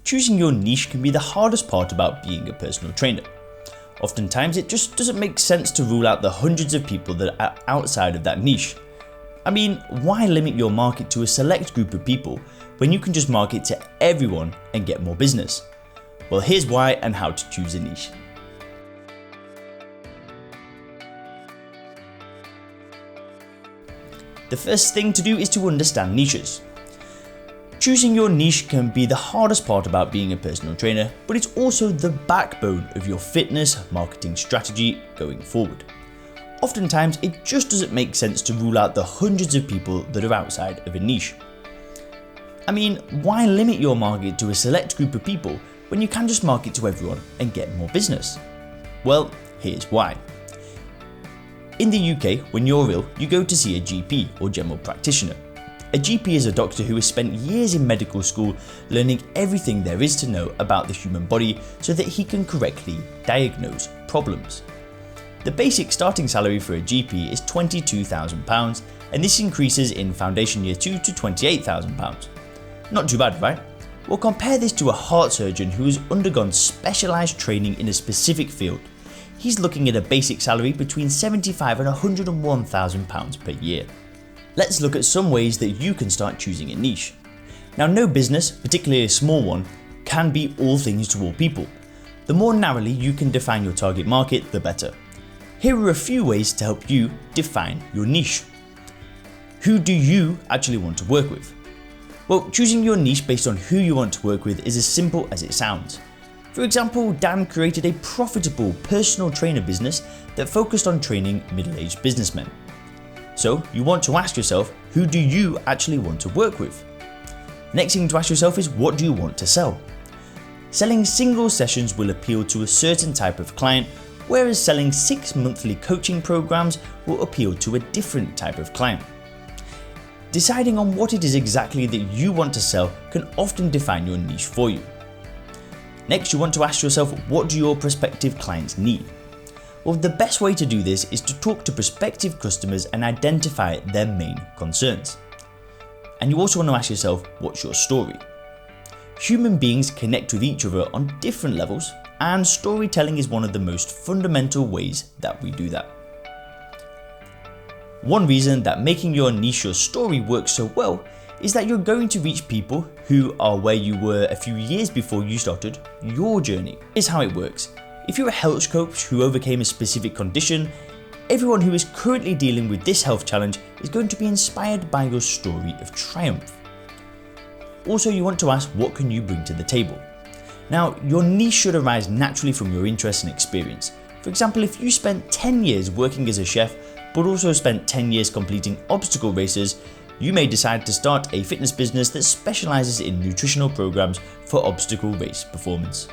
Choosing your niche can be the hardest part about being a personal trainer. Oftentimes it just doesn't make sense to rule out the hundreds of people that are outside of that niche. I mean, why limit your market to a select group of people when you can just market to everyone and get more business? Well, here's why and how to choose a niche. The first thing to do is to understand niches. Choosing your niche can be the hardest part about being a personal trainer, but it's also the backbone of your fitness marketing strategy going forward. Oftentimes, it just doesn't make sense to rule out the hundreds of people that are outside of a niche. I mean, why limit your market to a select group of people when you can just market to everyone and get more business? Well, here's why. In the UK, when you're ill, you go to see a GP or general practitioner. A GP is a doctor who has spent years in medical school learning everything there is to know about the human body so that he can correctly diagnose problems. The basic starting salary for a GP is £22,000, and this increases in foundation year 2 to £28,000. Not too bad, right? Well, compare this to a heart surgeon who has undergone specialised training in a specific field. He's looking at a basic salary between £75,000 and £101,000 per year. Let's look at some ways that you can start choosing a niche. Now, no business, particularly a small one, can be all things to all people. The more narrowly you can define your target market, the better. Here are a few ways to help you define your niche. Who do you actually want to work with? Well, choosing your niche based on who you want to work with is as simple as it sounds. For example, Dan created a profitable personal trainer business that focused on training middle-aged businessmen. So you want to ask yourself, who do you actually want to work with? Next thing to ask yourself is, what do you want to sell? Selling single sessions will appeal to a certain type of client, whereas selling 6 monthly coaching programs will appeal to a different type of client. Deciding on what it is exactly that you want to sell can often define your niche for you. Next, you want to ask yourself, what do your prospective clients need? Well, the best way to do this is to talk to prospective customers and identify their main concerns. And you also want to ask yourself, what's your story? Human beings connect with each other on different levels, and storytelling is one of the most fundamental ways that we do that. One reason that making your niche your story works so well is that you're going to reach people who are where you were a few years before you started your journey. Here's how it works. If you're a health coach who overcame a specific condition, everyone who is currently dealing with this health challenge is going to be inspired by your story of triumph. Also, you want to ask, what can you bring to the table? Now, your niche should arise naturally from your interests and experience. For example, if you spent 10 years working as a chef, but also spent 10 years completing obstacle races, you may decide to start a fitness business that specializes in nutritional programs for obstacle race performance.